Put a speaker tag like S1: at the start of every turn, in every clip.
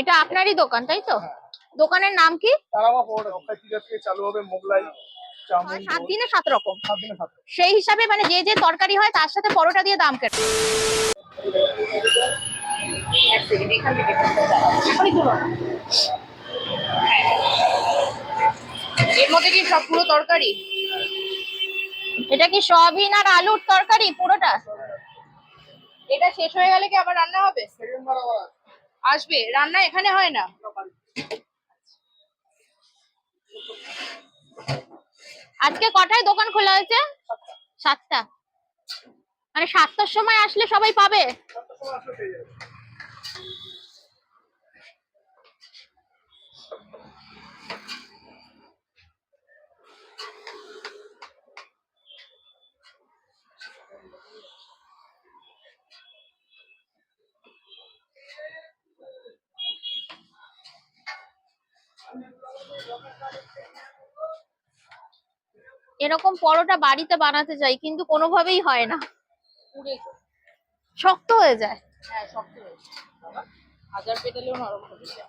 S1: এটা আপনারই দোকান তাই তো? দোকানের নাম কি?
S2: তারামা পরোটা থেকে চালু হবে। মোগলাই, চাউমিন,
S1: 7 দিনে 7 রকম।
S2: 7 দিনে 7 রকম।
S1: সেই হিসাবে মানে যে যে তরকারি হয় তার সাথে পরোটা দিয়ে দাম কেটে। এক সেকেন্ড এখান থেকে এখনই তুলো। এর মধ্যে কি সব পুরো তরকারি? এটা কি সয়াবিন আর আলুর তরকারি পুরোটা? এটা শেষ হয়ে গেলে কি আবার রান্না হবে?
S2: সেকেন্ডবার আবার
S1: আসবে রান্না এখানে হয় না? আজকে কটায় দোকান খোলা হয়েছে? 7টা। মানে 7টার সময় আসলে সবাই পাবে?
S2: 7টার সময় আসলে পেয়ে যাবে।
S1: এরকম পরোটা বাড়িতে বানাতে চাই কিন্তু কোনোভাবেই হয় না, শক্ত হয়ে যায়। হ্যাঁ শক্ত হয়ে যায়, হাজার পেটালেও নরম হয়ে যায়।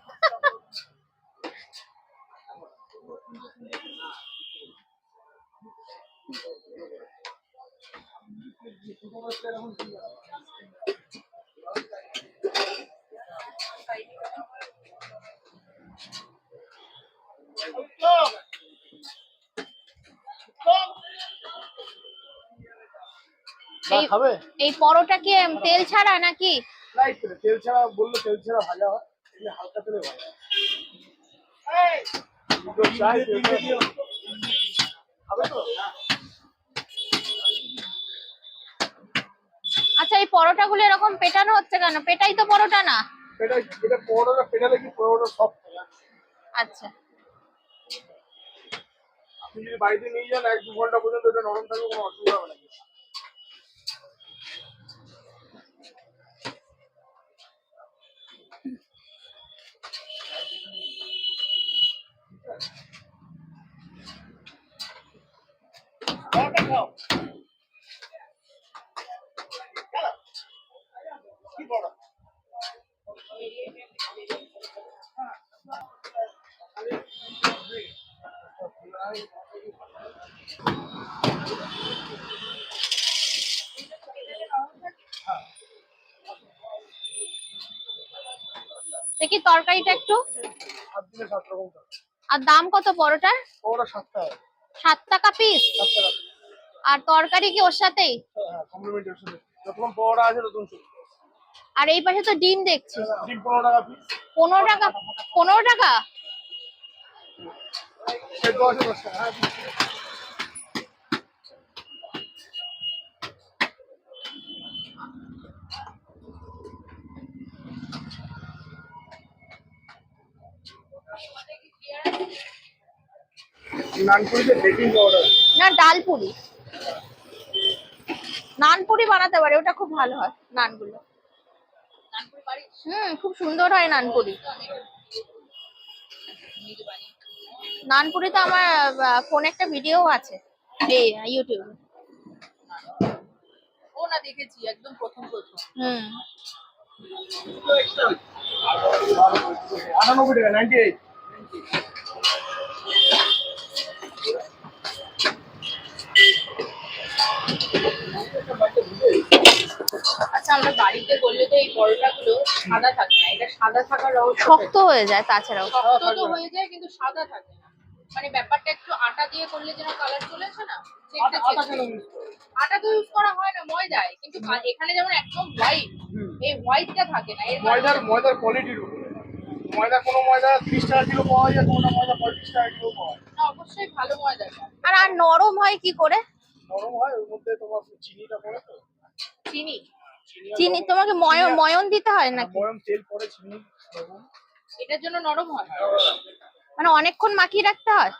S1: এই পরোটা কি তেল ছাড়া নাকি?
S2: তেল ছাড়া বললে তেল ছাড়া ভাজা হয়, হালকা তেলে ভাজা হয়।
S1: আচ্ছা এই পরোটা গুলো এরকম পেটানো হচ্ছে কেন? পেটাই তো পরোটা না।
S2: এটা পরোটা পেটালে কি পরোটা সফট হয়।
S1: আচ্ছা
S2: আপনি যদি বাড়িতে নিয়ে যান 1-2 ঘন্টা পর্যন্ত এটা নরম থাকবে, কোনো অসুবিধা হবে না। কি বড়
S1: দেখি তরকারিটা একটু।
S2: 7 দিনে 7 রকম তরকারি।
S1: আর দাম কত পরোটার?
S2: পরোটা 7 টাকা।
S1: 7 টাকা পিস?
S2: 7 টাকা।
S1: আর তরকারি কি ওর সাথেই?
S2: হ্যাঁ কমপ্লিমেন্টারি সাথে। যতক্ষণ পরোটা আছে ততক্ষণ চলবে।
S1: আর এই পাশে তো ডিম দেখছি।
S2: ডিম 15 টাকা পিস।
S1: 15 টাকা? 15 টাকা?
S2: সেদ্ধ আছে 10 টাকা। হ্যাঁ নানপুরিতে বেকিং পাউডার
S1: না ডালপুরি। নানপুরি বানাতে পারে, ওটা খুব ভালো হয় নানগুলো। খুব সুন্দর হয় নানপুরি। নানপুরি তো আমার ফোনে একটা ভিডিও আছে এই ইউটিউবে। ও না দেখেছি একদম প্রথম।
S2: 98 টাকা 98।
S1: আচ্ছা আমরা বাড়িতে করলে তো এই পরোটা গুলো সাদা থাকে না, এটা সাদা থাকার রহস্য শক্ত হয়ে যায়। তাছাড়াও শক্ত তো হয়ে যায় কিন্তু সাদা থাকে না, মানে ব্যাপারটা একটু আটা দিয়ে করলে যেন কালার চলে আসে না। আটা তো ইউজ করা হয় না, ময়দায়, কিন্তু এখানে যেমন একদম হোয়াইট, এই হোয়াইটটা থাকে না।
S2: ময়দার কোয়ালিটির উপরে। ময়দা কোনো ময়দা 30 টাকা কিলো পাওয়া যায়, কোনো ময়দা 35 টাকা কিলো পাওয়া যায়।
S1: না অবশ্যই ভালো ময়দা। আর নরম হয় কি করে?
S2: নরম হয় ওর মধ্যে তোমার চিনিটা পড়ে তো।
S1: চিনি তোমাকে ময়ন দিতে হয় নাকি?
S2: ময়ন তেল পরে চিনি লবণ,
S1: এটার জন্য নরম হয়। মানে অনেকক্ষণ মাখিয়ে রাখতে হয়?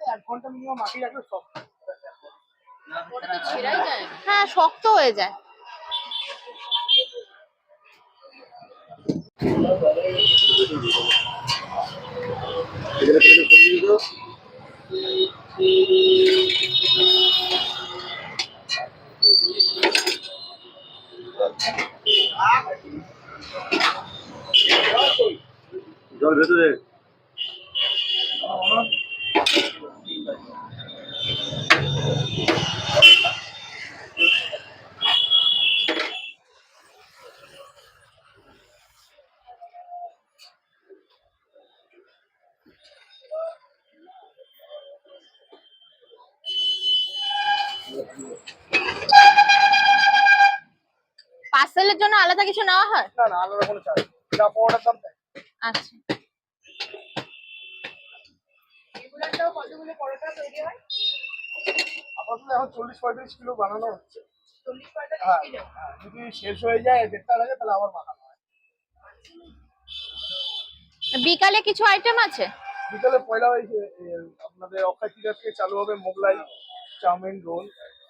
S2: 1 ঘন্টা মিনিমাম মাখিয়ে রাখলে সফট।
S1: ওটা তো ছেড়াই যায়। হ্যাঁ শক্ত হয়ে যায়।
S3: চল ভেতরে।
S1: পার্সেলের জন্য আলাদা কিছু নেওয়া হয়?
S2: না না, আলাদা কোনো চার্জ যা পাওয়াটার দাম তাই।
S1: আচ্ছা, এগুলোটাও কতগুলো পরোটা তৈরি হয়?
S2: আপাতত এখন 40-45 কিলো বানানো হচ্ছে।
S1: 40-45
S2: হ্যাঁ,
S1: কিলো।
S2: যদি শেষ হয়ে যায় 1.5টা লাগে তাহলে আবার বানানো হয়।
S1: বিকালে কিছু আইটেম আছে?
S2: বিকালে পয়লা হয়েছে আপনাদের অক্ষয় তৃতীয়া থেকে চালু হবে Mughlai, chowmein, roll,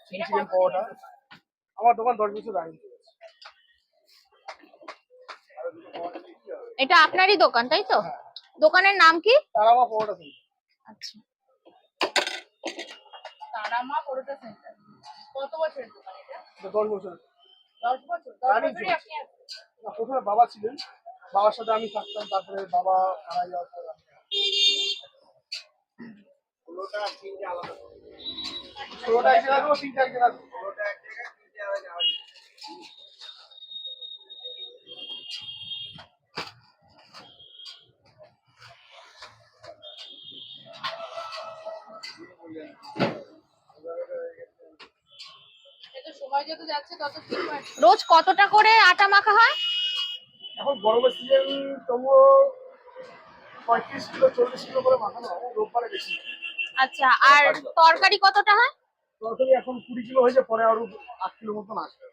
S2: chilli chicken, পাওয়াটা। আমার দোকান 10 বছর আগে।
S1: এটা আপনারই দোকান তাই তো?
S2: হ্যাঁ।
S1: দোকানের নাম কি?
S2: তারামা পাওয়াটা সেন্টার।
S1: আচ্ছা, তারামা পরোটা সেন্টার। কত বছরের দোকান এটা?
S2: 10 বছর।
S1: 10 বছর। 10 বছরই আপনি আছেন?
S2: না, প্রথমে বাবা ছিলেন, বাবার সাথে আমি থাকতাম, তারপরে বাবা মারা যাওয়ার পর আমি। ষোলোটা এক জায়গায় দেবো, 3টা এক জায়গায় দেবো।
S1: এত সময় যত যাচ্ছে তত ঠিক হয়। রোজ কতটা করে আটা মাখা হয়?
S2: এখন গরমের সিজন, তবুও 35 কিলো 40 কিলো করে মাখানো হয়, রোববারে বেশি।
S1: আচ্ছা, আর তরকারি কতটা হয়?
S2: তরকারি এখন 20 কিলো হয়েছে, পরে আরো 8 কিলো মতন আসবে।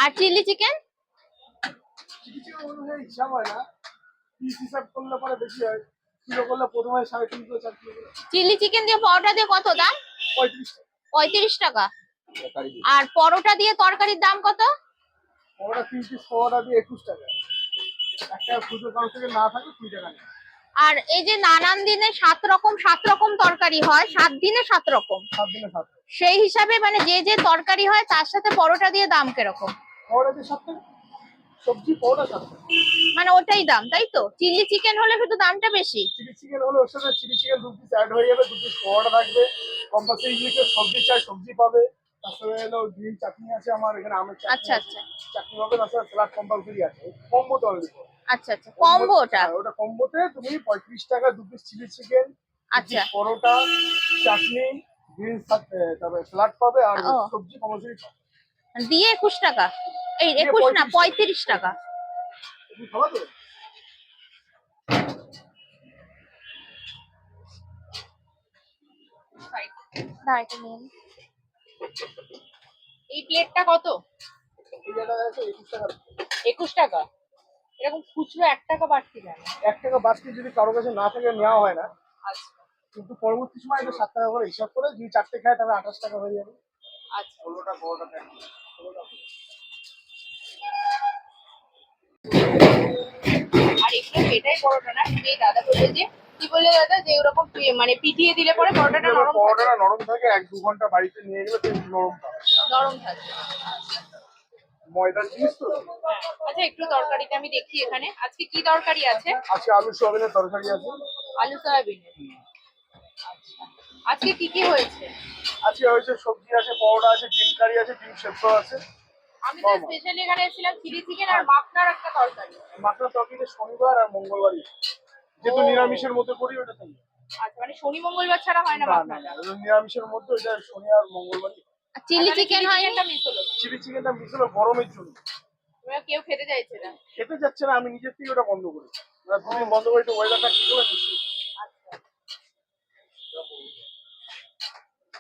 S1: আর চিলি চিকেন?
S2: চিলি চিকেন অনুযায়ী হিসাব হয় না, পিস হিসাব করলে পরে বেশি হয়। কিলো করলে প্রথমে 3.5 কিলো 4 কিলো করে।
S1: চিলি চিকেন দিয়ে পরোটা দিয়ে কত দাম?
S2: 35 টাকা।
S1: 35 টাকা। আর পরোটা দিয়ে তরকারির দাম কত?
S2: ওটা 3 পিস পাওয়াটা দিয়ে 21 টাকা। একটা খুচরো কারোর থেকে না থাকে 2 টাকা নেয়।
S1: আর এই যে নানান দিনে 7 রকম তরকারি হয়, 7 দিনে 7 রকম,
S2: 7 দিনে 7 টাকা।
S1: সেই হিসাবে মানে যে যে তরকারি হয় তার সাথে পরোটা দিয়ে দাম কিরকম?
S2: পাওয়াটা দিয়ে 7 টাকা, সবজি পাওয়াটা 7 টাকা।
S1: মানে ওটাই দাম তাই তো? চিলি চিকেন হলে শুধু দামটা বেশি।
S2: চিলি চিকেন হলে ওর সাথে চিলি চিকেন 2 পিস অ্যাড হয়ে যাবে, 2 পিস পাওয়াটা থাকবে। কম্পালসারি যদি কেউ সবজি চাই সবজি পাবে। তার সাথে হলো গ্রিন চাটনি আছে, আমার এখানে আমের চাটনি
S1: আচ্ছা
S2: আছে।
S1: আচ্ছা
S2: চাটনি পাবে, তার সাথে স্যালাড কম্পালসারি আছে। কম্বো তো অলরেডি।
S1: আচ্ছা আচ্ছা, কম্বো ওটা?
S2: হ্যাঁ, ওটা কম্বোতে তুমি 35 টাকা 2 পিস চিলি চিকেন,
S1: আচ্ছা,
S2: পরোটা, চাটনি, গ্রিন, তারপরে স্যালাড পাবে, আর
S1: ও
S2: সবজি কম্পালসারি পাবে।
S1: দিয়ে 21 টাকা? এই
S2: দিয়ে
S1: 21 না
S2: 35
S1: 35 টাকা।
S2: তুমি খাবা তো?
S1: দাঁড়াতে নিন। এই প্লেটটা কত?
S2: এই জায়গাটা আছে 21 টাকা।
S1: 21 টাকা? এরকম খুচরো 1 টাকা বাড়তি কেন?
S2: 1 টাকা বাড়তি যদি কারো কাছে না থাকে নেওয়া হয় না,
S1: আচ্ছা
S2: কিন্তু পরবর্তী সময় এটা 7 টাকা করে হিসাব করে যদি 4টে খায় তাহলে 28 টাকা হয়ে যাবে।
S1: আচ্ছা।
S2: 16টা 12টা দেন।
S1: আর এগুলো এটাই পরোটা না? এই দাদা বলে যে কি বলে দাদা, যে ওরকম মানে পিটিয়ে দিলে পরে পরোটাটা নরম থাকে?
S2: পরোটাটা নরম থাকে, 1-2 ঘন্টা বাড়িতে নিয়ে গেলে তো নরম থাকে।
S1: নরম থাকে।
S2: ময়দার জিনিস তো।
S1: আচ্ছা, একটু তরকারিটা আমি দেখি এখানে। আজকে কি তরকারি আছে?
S2: আজকে আলু সয়াবিনের তরকারি আছে।
S1: আলু সয়াবিনের। আচ্ছা, আজকে কি কি হয়েছে?
S2: আজকে হয়েছে সবজি আছে, পরোটা আছে, ডিম কারি আছে, ডিম সেদ্ধ আছে।
S1: আমি তো স্পেশালি এখানে এসেছিলাম চিলি চিকেন আর মাখনার একটা তরকারি।
S2: মাটন তরকারিটা শনিবার আর মঙ্গলবারই, যেহেতু নিরামিষের মধ্যে করি ওটা তাই।
S1: আচ্ছা, মানে শনি মঙ্গলবার ছাড়া হয় না
S2: না না,
S1: মাখনাটা?
S2: ওটা নিরামিষের মধ্যে, ওটা শনি আর মঙ্গলবারই।
S1: চিলি চিকেন হয় না? মিস হলো।
S2: চিলি চিকেনটা মিস হলো গরমের জন্য।
S1: কেউ খেতে চাইছে না?
S2: খেতে যাচ্ছে না, আমি নিজের থেকে ওটা বন্ধ করেছি। দুদিন বন্ধ করে একটু ওয়েদারটা ঠিক হবে নিশ্চয়ই।
S1: আচ্ছা,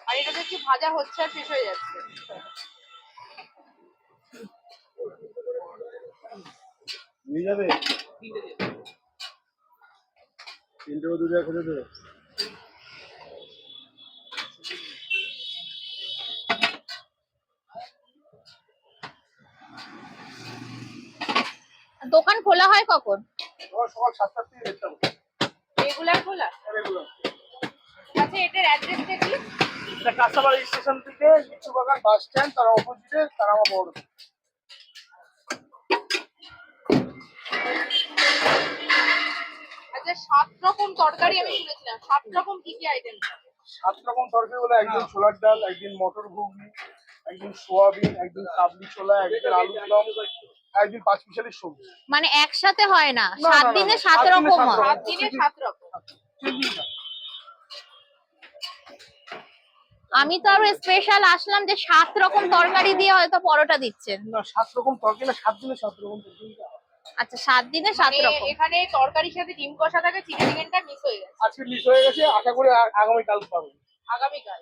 S1: আর এটা দেখছি ভাজা হচ্ছে আর শেষ হয়ে যাচ্ছে।
S2: নিয়ে যাবে 3টে 2 জায়গা খেতে দেবে।
S1: দোকান খোলা হয় কখন?
S2: সকাল 7টা থেকে 1টা পর্যন্ত।
S1: রেগুলার খোলা?
S2: রেগুলার।
S1: আচ্ছা, এটার অ্যাড্রেসটা কি?
S2: এটা কাঁচাবাড়ি স্টেশন থেকে লিচু বাগান বাস স্ট্যান্ড, তার অপোজিটে তারামা বড়।
S1: আচ্ছা, সাত রকম তরকারি আমি শুনেছিলাম, সাত রকম কি কি আইটেম থাকে?
S2: 7 রকম তরকারি বলে একদিন ছোলার ডাল, একদিন মটর ঘুগনি, একদিন সোয়াবিন, একদিন কাবলি ছোলা, একদিন আলুর দম, একদিন 5 মিশালি সবজি।
S3: মানে একসাথে হয় না,
S2: না,
S3: 7
S2: না, না,
S3: দিনে
S2: না,
S3: 7
S2: 7 দিনে
S3: রকম
S2: 7
S3: হয়।
S1: সাত দিনে 7 রকম।
S3: আমি তো আরো স্পেশাল আসলাম যে 7 রকম তরকারি দিয়ে হয়তো পরোটা দিচ্ছেন।
S2: না, 7 রকম তরকারি না, 7 দিনে 7 রকম তরকারি।
S3: আচ্ছা, 7 দিনে 7
S1: মানে
S3: রকম।
S1: এখানে তরকারির সাথে ডিম কষা থাকে, চিলি চিকেনটা মিস হয়ে গেছে
S2: আজকে মিস হয়ে গেছে, আশা করি আগামীকাল পাবো।
S1: আগামীকাল।